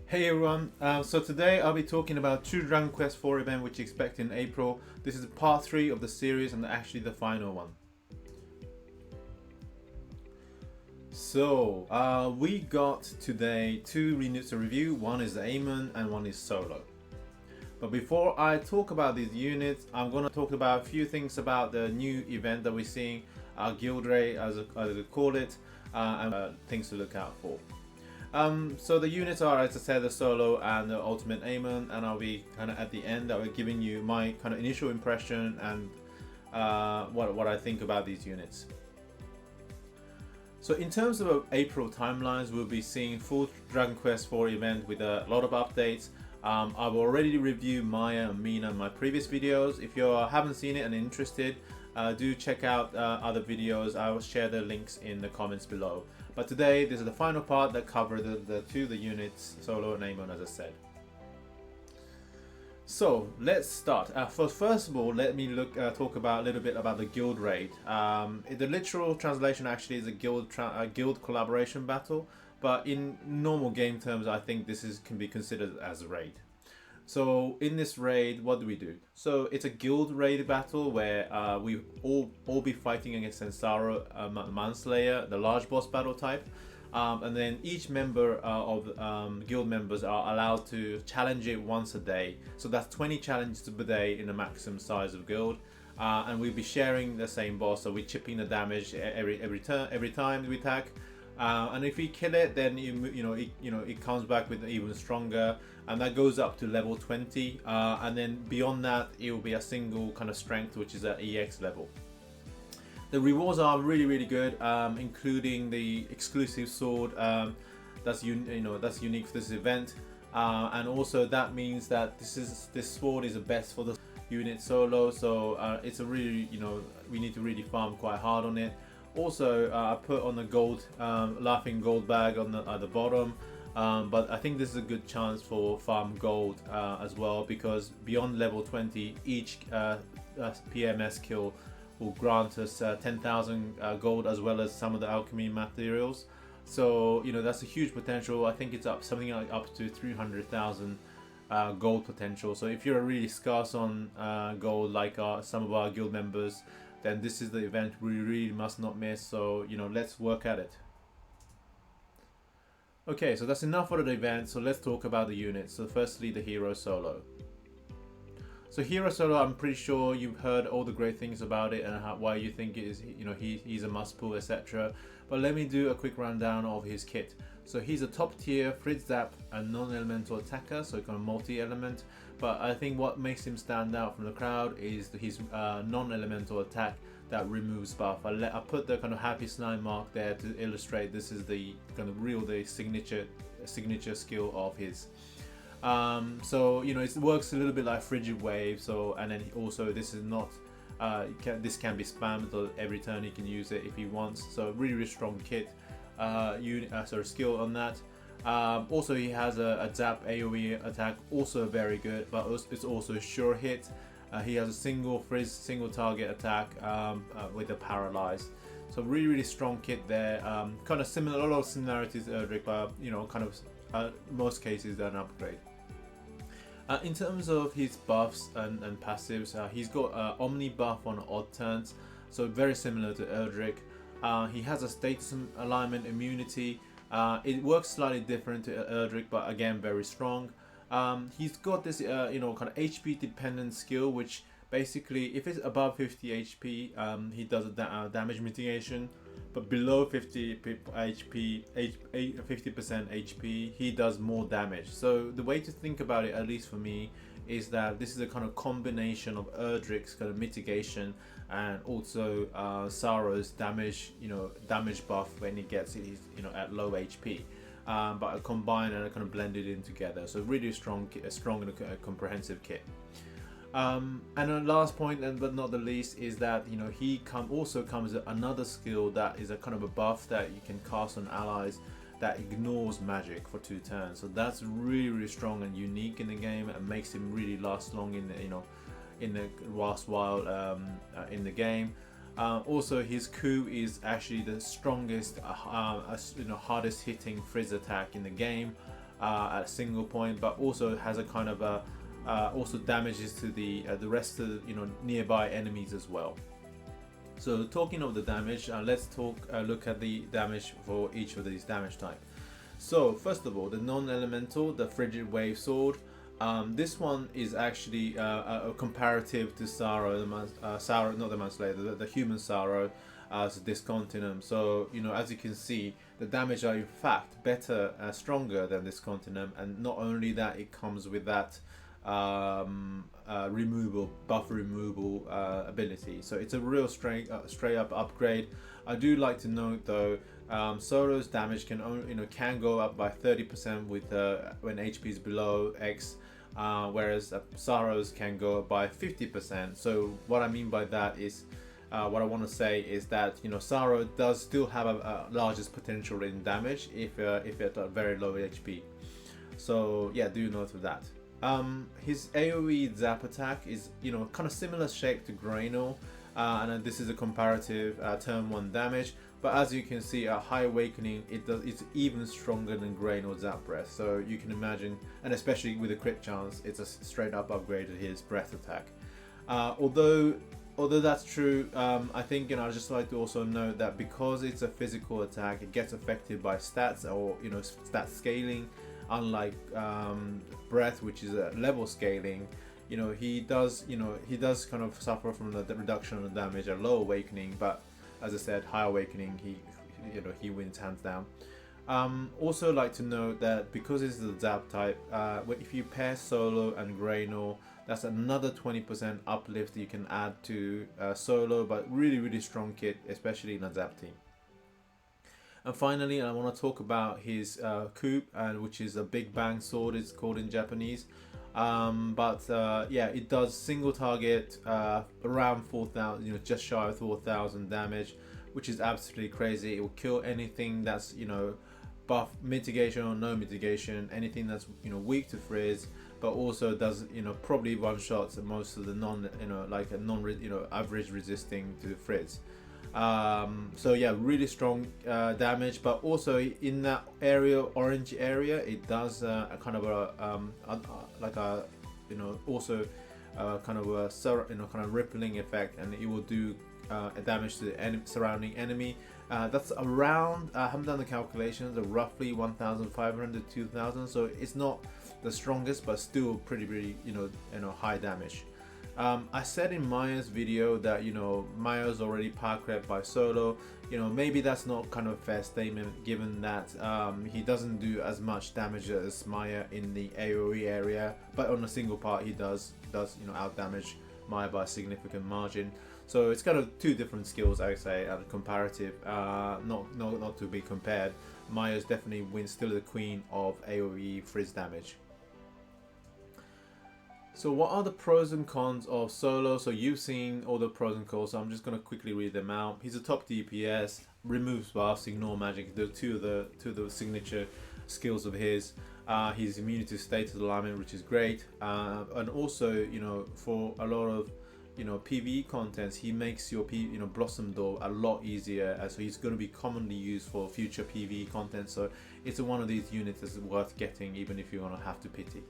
Hey everyone, so today I'll be talking about two Dragon Quest IV event which you expect in April. This is part 3 of the series and actually the final one. So, we got today two units to review. One is the Aamon and one is Solo. But before I talk about these units, I'm going to talk about a few things about the new event that we're seeing, our guild raid as I call it, and things to look out for. So the units are, as I said, the Solo and the Ultimate Aamon, and I'll be kind of at the end I'll be giving you my kind of initial impression and what I think about these units. So in terms of April timelines, we'll be seeing full Dragon Quest IV event with a lot of updates. I've already reviewed Maya and Mina in my previous videos. If you haven't seen it and interested, do check out other videos. I will share the links in the comments below. But today, this is the final part that covers the units, Solo and Aamon, as I said. So let's start. First of all, let me talk about a little bit about the guild raid. The literal translation actually is a guild collaboration battle, but in normal game terms, I think this can be considered as a raid. So in this raid, what do? So it's a guild raid battle where we all be fighting against Sensaro Manslayer, the large boss battle type. And then each member of guild members are allowed to challenge it once a day. So that's 20 challenges per day in the maximum size of guild. And we'll be sharing the same boss, so we're chipping the damage every time we attack. And if we kill it, then it comes back with even stronger, and that goes up to level 20. And then beyond that, it will be a single kind of strength, which is at EX level. The rewards are really good, including the exclusive sword that's unique for this event, and also that means that this sword is the best for the unit Solo. So it's a really we need to really farm quite hard on it. Also, I put on the gold, laughing gold bag on at the bottom, but I think this is a good chance for farm gold as well, because beyond level 20, each PMS kill will grant us 10,000 gold, as well as some of the alchemy materials. So that's a huge potential. I think it's something like up to 300,000 gold potential. So if you're really scarce on gold, like some of our guild members, then this is the event we really must not miss. So let's work at it. Okay, so that's enough for the event. So let's talk about the units. So firstly, the hero Solo. So Hero Solo, I'm pretty sure you've heard all the great things about it and why you think it is, he's a must pull, etc. But let me do a quick rundown of his kit. So he's a top tier Fritz Zap and non-elemental attacker, so kind of multi-element. But I think what makes him stand out from the crowd is his non-elemental attack that removes buff. I put the kind of happy slime mark there to illustrate this is the kind of the signature skill of his. So it works a little bit like Frigid Wave. So, and then also this is not this can be spammed, so every turn he can use it if he wants. So really strong kit skill on that. Also he has a Zap AoE attack, also very good, but it's also a sure hit. He has a single target attack with a paralyze. So really strong kit there. Kind of similar, a lot of similarities to Erdrick, but kind of most cases they're an upgrade. In terms of his buffs and passives, he's got Omni buff on odd turns, so very similar to Erdrick. He has a status alignment immunity. It works slightly different to Erdrick, but again very strong. He's got this kind of HP dependent skill, which basically if it's above 50 HP, he does a damage mitigation, but below 50 HP, 50% HP, he does more damage. So the way to think about it, at least for me, is that this is a kind of combination of Erdrick's kind of mitigation and also Saro's damage, damage buff when he gets it, at low HP. But I combine and I kind of blended in together. So really strong and comprehensive kit. And the last point, but not the least, is that he also comes with another skill that is a kind of a buff that you can cast on allies that ignores magic for 2 turns. So that's really strong and unique in the game, and makes him really last long in the last while in the game. Also, his coup is actually the strongest, hardest hitting Frizz attack in the game. at a single point, but also has a kind of a also damages to the rest of nearby enemies as well. So talking of the damage, let's look at the damage for each of these damage type. So first of all, the non-elemental, the frigid wave sword. This one is actually a comparative to Sorrow, not the Manslayer, the human Sorrow as Discontinuum. So as you can see, the damage are in fact better, stronger than Discontinuum, and not only that, it comes with that buff removal ability. So it's a real straight up upgrade. I do like to note though, Solo's damage can only can go up by 30% with when HP is below X, whereas Sorrow's can go up by 50%. So what I mean by that is, what I want to say is that Sorrow does still have a largest potential in damage if at a very low HP. So yeah, do note of that. His AoE zap attack is kind of similar shape to Graynor, and this is a comparative turn 1 damage, but as you can see at High Awakening it's even stronger than Graynor Zap Breath. So you can imagine, and especially with a crit chance, it's a straight up upgrade to his breath attack. Although that's true, I think I'd just like to also note that because it's a physical attack, it gets affected by stats or stat scaling. Unlike breath, which is a level scaling, he does kind of suffer from the reduction of damage at Low Awakening, but as I said, High Awakening, he wins hands down. Also like to note that because it's the Zap type, if you pair Solo and Graynor, that's another 20% uplift you can add to Solo, but really strong kit, especially in a Zap team. And finally, I want to talk about his coop, which is a Big Bang sword, it's called in Japanese. Yeah, it does single target around 4,000, just shy of 4,000 damage, which is absolutely crazy. It will kill anything that's buff mitigation or no mitigation, anything that's weak to frizz, but also does probably one shots at most of the average resisting to the frizz. So yeah, really strong damage, but also in that area, orange area, it does a kind of also kind of a rippling effect, and it will do damage to the surrounding enemy. That's around, I haven't done the calculations, roughly 1,500 to 2,000. So it's not the strongest, but still pretty high damage. I said in Maya's video that Maya's already power crept by Solo. Maybe that's not kind of a fair statement, given that he doesn't do as much damage as Maya in the AoE area, but on a single part he does out damage Maya by a significant margin. So it's kind of two different skills, I would say, and comparative, not to be compared. Maya's definitely still the queen of AoE frizz damage. So what are the pros and cons of Solo? So you've seen all the pros and cons, so I'm just going to quickly read them out. He's a top DPS, removes buffs, ignore magic, the two of the signature skills of his. He's immune to status alignment, which is great, and also for a lot of PvE contents, he makes your Blossom Door a lot easier, so he's going to be commonly used for future PvE content. So it's one of these units that's worth getting, even if you're going to have to pity.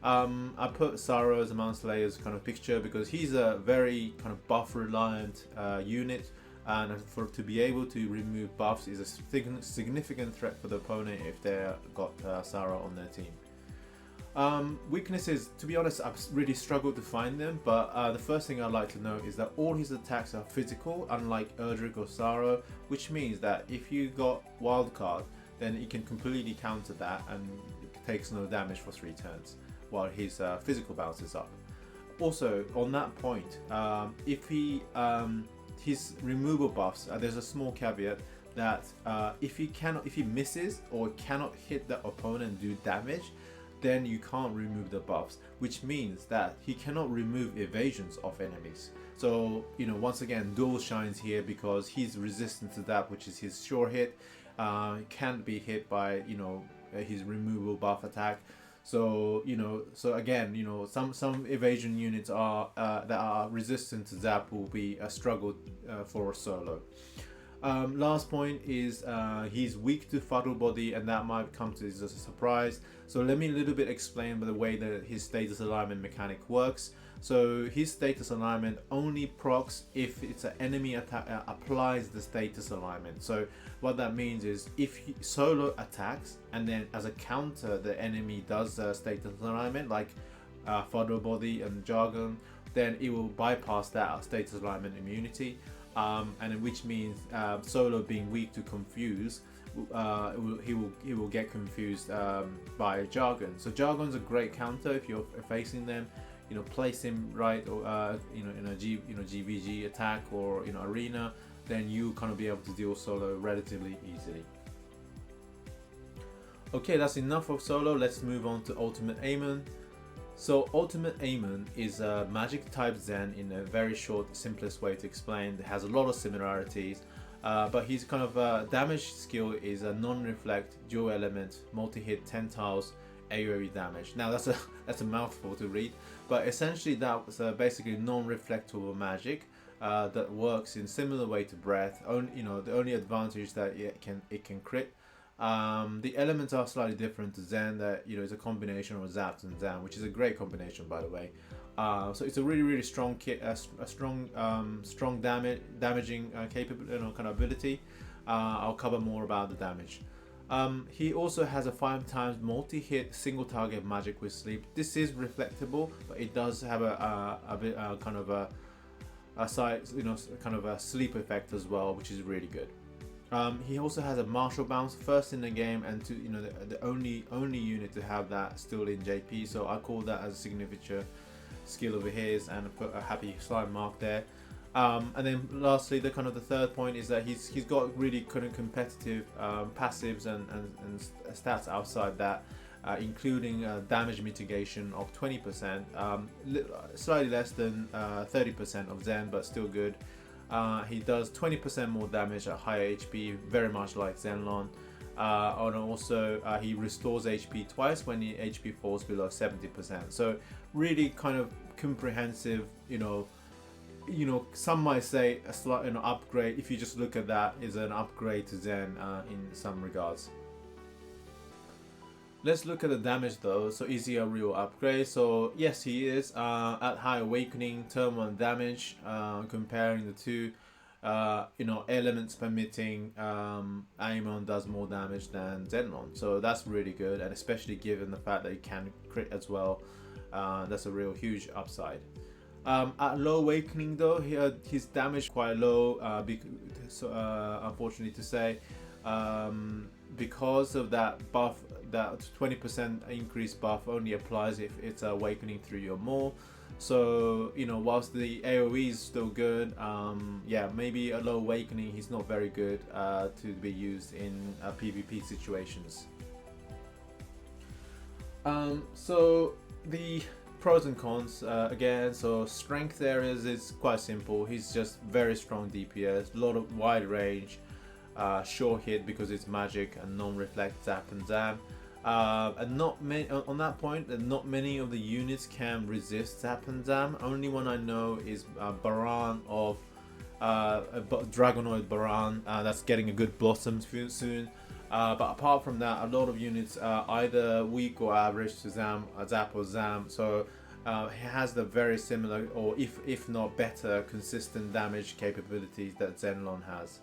I put Sorrow as a Manslayer's kind of picture because he's a very kind of buff reliant unit, and to be able to remove buffs is a significant threat for the opponent if they've got Sorrow on their team. Weaknesses, to be honest, I've really struggled to find them, but the first thing I'd like to note is that all his attacks are physical, unlike Erdrick or Sorrow, which means that if you got Wildcard, then he can completely counter that and takes no damage for 3 turns, while his physical bounces up. Also, on that point, if his removal buffs, there's a small caveat that if he misses or cannot hit the opponent and do damage, then you can't remove the buffs, which means that he cannot remove evasions of enemies. So once again, dual shines here because he's resistant to that, which is his sure hit. Can't be hit by his removal buff attack. So so again, some evasion units are that are resistant to zap will be a struggle for a Solo. Last point is he's weak to throttle body, and that might come to as a surprise. So let me a little bit explain the way that his status alignment mechanic works. So his status alignment only procs if it's an enemy attack applies the status alignment. So what that means is if he solo attacks and then as a counter the enemy does status alignment like throttle body and jargon, then it will bypass that status alignment immunity. And which means Solo being weak to confuse, he will get confused by jargon. So jargon's a great counter if you're facing them. You know, place him right, or in a GVG attack or arena, then you kind of be able to deal Solo relatively easily. Okay, that's enough of Solo. Let's move on to Ultimate Aamon. So Ultimate Aamon is a magic type Zen in a very short, simplest way to explain. It has a lot of similarities, but his kind of damage skill is a non-reflect, dual element, multi-hit 10 tiles AoE damage. Now that's a mouthful to read, but essentially that's basically non-reflectable magic that works in similar way to breath. The only advantage that it can crit. The elements are slightly different to Zen, that is a combination of Zaps and Zam, which is a great combination, by the way. So it's a really strong kit, a strong damaging capable kind of ability. I'll cover more about the damage. He also has a 5 times multi-hit single target magic with sleep. This is reflectable, but it does have a bit kind of a side, kind of a sleep effect as well, which is really good. He also has a martial bounce, first in the game, and the only unit to have that still in JP. So I call that as a signature skill over his, and put a happy slime mark there. And then lastly, the third point is that he's got really kind of competitive passives and stats outside that, including damage mitigation of 20%, slightly less than 30% of Zen, but still good. He does 20% more damage at higher HP, very much like Zenlon. And also he restores HP twice when the HP falls below 70%. So really kind of comprehensive, some might say a slight upgrade. If you just look at that, is an upgrade to Zen in some regards. Let's look at the damage though. So is he a real upgrade? So yes, he is. At high awakening, turn 1 damage, comparing the two, elements permitting, Aamon does more damage than Zenlon. So that's really good, and especially given the fact that he can crit as well, that's a real huge upside. At low awakening though, his damage quite low, unfortunately to say, because of that buff. That 20% increase buff only applies if it's awakening 3 or more. So whilst the AoE is still good, maybe a low awakening he's not very good to be used in PvP situations. So the pros and cons again. So strength areas is quite simple. He's just very strong DPS, a lot of wide range, sure hit because it's magic and non-reflect Zap and Zam. And not many on that point. Not many of the units can resist Zap and Zam. Only one I know is Baran of Dragonoid Baran. That's getting a good blossom soon. But apart from that, a lot of units are either weak or average to Zap or Zam. So he has the very similar, or if not better, consistent damage capabilities that Zenlon has.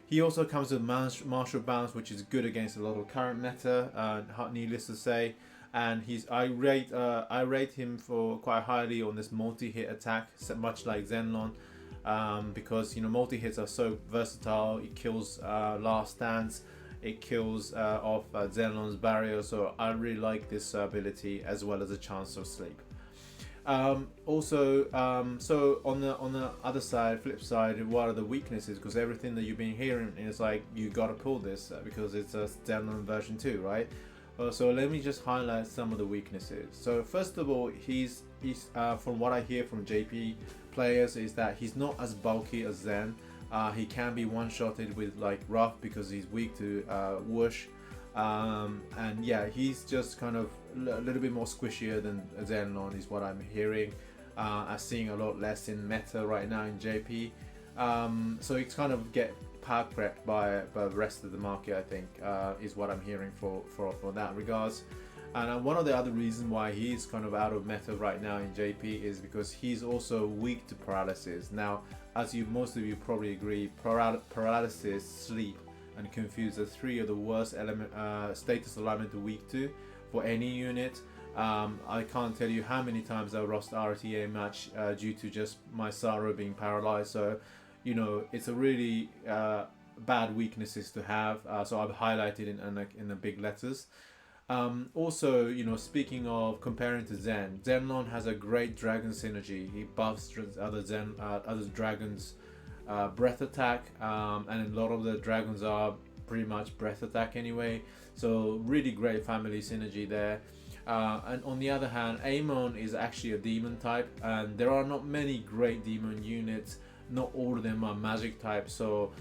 He also comes with martial bounce, which is good against a lot of current meta, needless to say. And I rate him for quite highly on this multi-hit attack, much like Zenlon, because multi-hits are so versatile. It kills last stance, it kills off Zenlon's barrier. So I really like this ability, as well as a chance of sleep. So on the other side, flip side, what are the weaknesses? Because everything that you've been hearing is like, you gotta pull this because it's a Zenlon version 2, right? So let me just highlight some of the weaknesses. So first of all, he's from what I hear from JP players is that he's not as bulky as Zen. He can be one-shotted with like Rough because he's weak to Whoosh. And yeah, he's just kind of a little bit more squishier than Zenlon is what I'm hearing. I'm seeing a lot less in meta right now in JP. So it's kind of get power crept by the rest of the market. I think is what I'm hearing for that regards. And one of the other reasons why he's kind of out of meta right now in JP is because he's also weak to paralysis. Now, as most of you probably agree, paralysis, sleep, and confuse are three of the worst status alignment to weak to for any unit. I can't tell you how many times I lost RTA match due to just my Saro being paralyzed. So, you know, it's a really bad weaknesses to have. So I've highlighted in the big letters. Also, you know, speaking of comparing to Zen, Zenlong has a great dragon synergy. He buffs other dragons' breath attack, and a lot of the dragons are pretty much breath attack anyway. So really great family synergy there. And on the other hand, Aamon is actually a demon type, and there are not many great demon units. Not all of them are magic type, so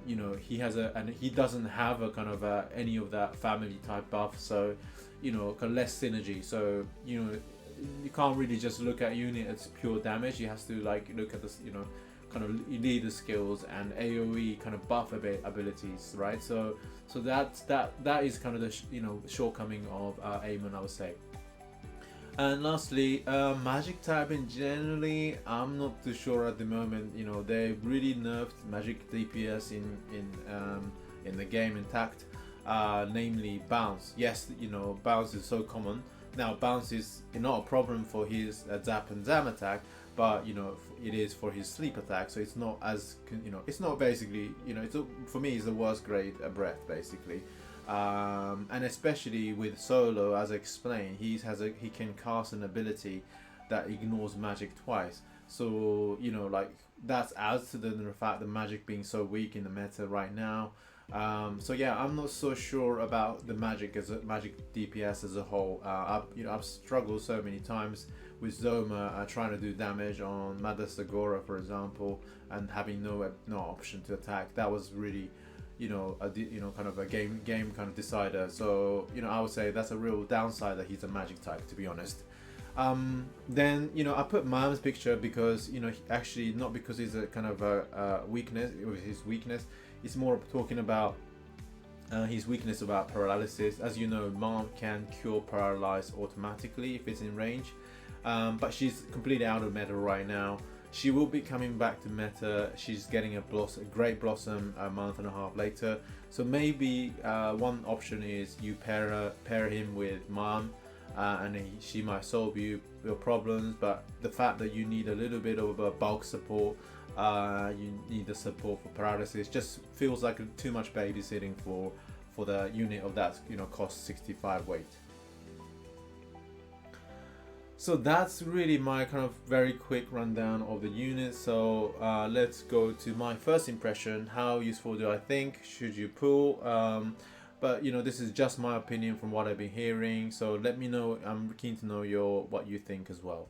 you know, he doesn't have a kind of any of that family type buff, so you know, kind of less synergy. So you know, you can't really just look at unit as pure damage. You have to like look at this, you know, kind of leader skills and AOE kind of buff abilities, right? So that is kind of the you know, shortcoming of Aamon, I would say. And lastly, magic typing generally, I'm not too sure at the moment. You know, they really nerfed magic DPS in the game intact, namely bounce. Yes, you know, bounce is so common now. Bounce is not a problem for his zap and zam attack, but you know, it is for his sleep attack. So it's not as, you know, it's not basically, you know, for me it's the worst grade breath basically. And especially with Solo, as I explained, he can cast an ability that ignores magic twice. So you know, like that adds to the fact that magic being so weak in the meta right now. So yeah, I'm not so sure about the magic DPS as a whole. I've struggled so many times with Zoma trying to do damage on Madasagora, for example, and having no option to attack. That was really, you know, kind of a game kind of decider. So you know, I would say that's a real downside that he's a magic type, to be honest. Then you know, I put Mam's picture because, you know, actually not because he's a kind of a weakness. His weakness, it's more talking about his weakness about paralysis. As you know, Mam can cure paralyze automatically if it's in range, but she's completely out of meta right now. She will be coming back to meta. She's getting a great blossom a month and a half later. So maybe one option is you pair him with Mam, and she might solve your problems. But the fact that you need a little bit of a bulk support, you need the support for paralysis, just feels like too much babysitting for the unit of that, you know, cost 65 weight. So that's really my kind of very quick rundown of the unit. So let's go to my first impression. How useful do I think? Should you pull? But you know, this is just my opinion from what I've been hearing. So let me know. I'm keen to know what you think as well.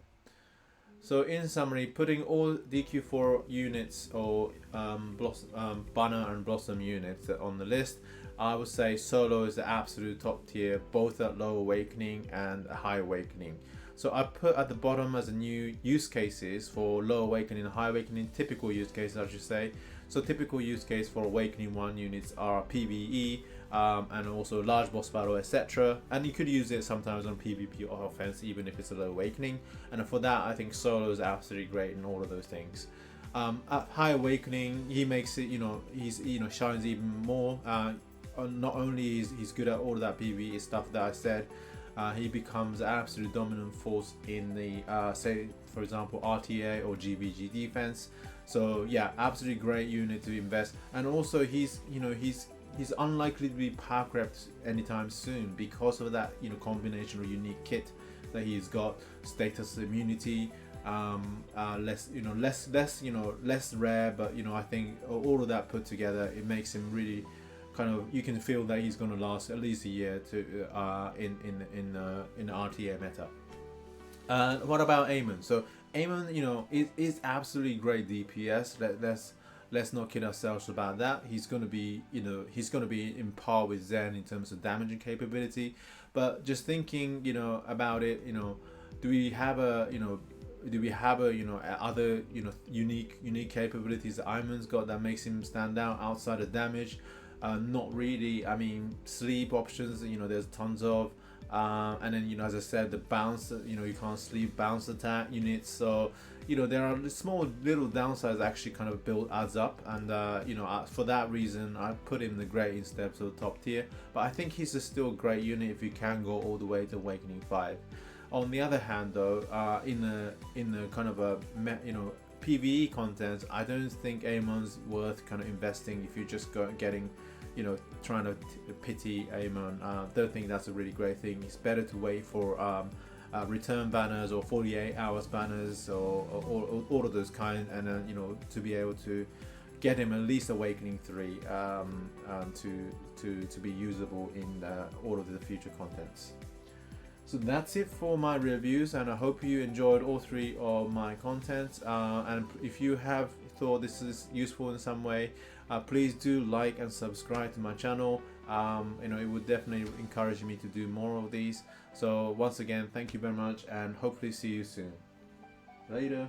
So in summary, putting all DQ4 units or Banner and Blossom units on the list, I would say Solo is the absolute top tier, both at low awakening and high awakening. So I put at the bottom as a new use cases for low awakening and high awakening, typical use cases I should say. So typical use case for awakening 1 units are PvE, and also large boss battle, etc. And you could use it sometimes on PvP or offense, even if it's a low awakening. And for that, I think Solo is absolutely great in all of those things. At high awakening, he makes it, you know, shines even more. Not only is he's good at all of that PvE stuff that I said, he becomes an absolute dominant force in the say for example RTA or GBG defense. So yeah, absolutely great unit to invest. And also he's unlikely to be power crept anytime soon because of that, you know, combination of unique kit that he's got, status immunity, less rare, but you know, I think all of that put together, it makes him really kind of, you can feel that he's going to last at least a year to in the RTA meta. What about Aamon? So Aamon, you know, is absolutely great DPS. Let's not kid ourselves about that. He's going to be, you know, in par with Zen in terms of damaging capability. But just thinking, you know, about it, you know, do we have a, you know, do we have a other unique capabilities that Aamon's got that makes him stand out outside of damage? Not really. I mean, sleep options, there's tons of, and then as I said, the bounce, you can't sleep bounce attack units, so there are small little downsides that actually kind of adds up, and for that reason I put him the great instead of the top tier. But I think he's still a great unit if you can go all the way to Awakening 5. On the other hand, though, in the kind of a PvE content, I don't think Aamon's worth kind of investing if you're just getting, trying to pity Aamon. Don't think that's a really great thing. It's better to wait for return banners or 48 hours banners or all of those kind, and then to be able to get him at least Awakening 3 to be usable in all of the future contents. So that's it for my reviews, and I hope you enjoyed all 3 of my contents, and if you have thought this is useful in some way, please do like and subscribe to my channel. It would definitely encourage me to do more of these. So once again, thank you very much, and hopefully see you soon. Later.